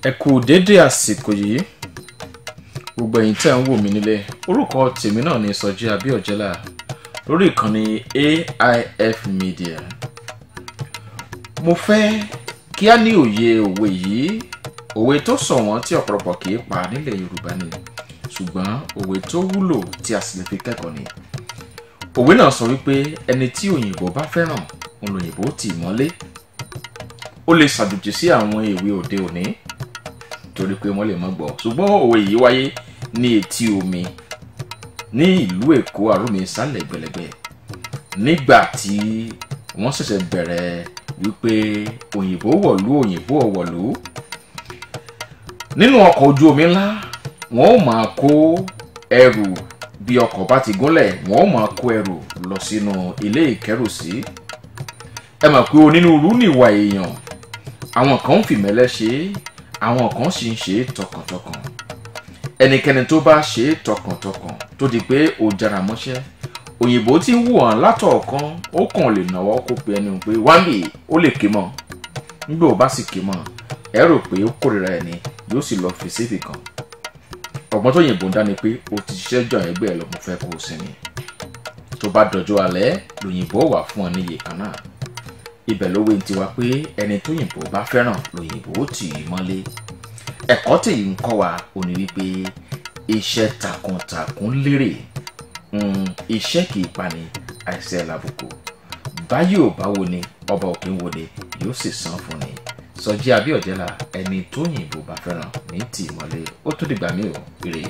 Ẹ kú dédé àsìkò yìí gbogbo ẹ̀yin tẹ́ ń wò mí nílé. Orúkọ tèmi náà ni Sọjí Abíọ́jẹ́lá lórí ìkànnì AIF Media. Mo fẹ́ kí a ní òye òwe yìí, òwe tó ṣọ̀wọ́n tí ọ̀pọ̀lọpọ̀ kì í pa nílẹ̀ Yorùbá ni, ṣùgbọ́n òwe tó wúlò tí a sì lè fi kẹ́kọ̀ọ́ ni. Òwe náà sọ wípé ẹni tí òyìnbó bá fẹ́ràn òun lòyìnbó tì mọ́lé. Ó lè ṣàjòjì sí àwọn èwe òde òní torí pé wọ́n lè má gbọ́, ṣùgbọ́n òwe yìí wáyé ní etí omi ní ìlú Èkó Àrómísà lẹ́gbẹ̀lẹ́gbẹ̀ nígbà tí wọ́n ṣẹ̀ṣẹ̀ bẹ̀rẹ̀ wípé òyìnbó wọ̀lú òyìnbó ọ̀wọ̀lú. Nínú ọkọ̀ ojú omi ńlá wọ́n ó máa kó ẹrù, bí ọkọ̀ bá ti gúnlẹ̀ wọ́n ó máa kó ẹrù lọ sínú ilé ìkẹ́rùsí. Ẹ mọ̀ pé onírúurú nìwà èèyàn, àwọn kan ń fìmẹ́lẹ́ ṣe é, àwọn kan sì ń ṣe é tọkàntọkàn. Ẹnikẹ́ni tó bá ṣe é tọkàntọkàn tó di pé ó jára mọ́ṣẹ́, òyìnbó tí ń wù hàn látọ̀ọ̀kan ó kàn lè náwó kó pe ẹni pé wáńbì ó lè ké mọ́. Nígbà ó bá sì ké mọ́, ẹ rò pé ó kórìíra ẹni yóò sì lọ fi síbì kan. Ọgbọ́n tó yìnbó ń dá ni pé ó ti ṣiṣẹ́ jọ ẹgbẹ́ ẹ lọ, mo fẹ́ kó o sinmi. Tó bá dọjọ́ alẹ́ lòyìnbó wà fún ọ níye kan náà. Ibẹ̀ ló wé ń tiwa pé ẹni tó yìnbó bá fẹ́ràn lòyìnbó tì í mọ́lé. Ẹ̀kọ́ tèyí ń kọ́ wa ó ní wípé iṣẹ́ takuntakun lérè, iṣẹ́ kì í pani àìsẹ́ làbùkù. Báyìí ò bá wo ni ọba òkè ń wo ni yóò sì san fún ni. Sọjí Abíọ́jẹ́lá, ẹni tó yìnbó bá fẹ́ràn ní tì í mọ́lé. Ó tún dìgbà míì ò, ire.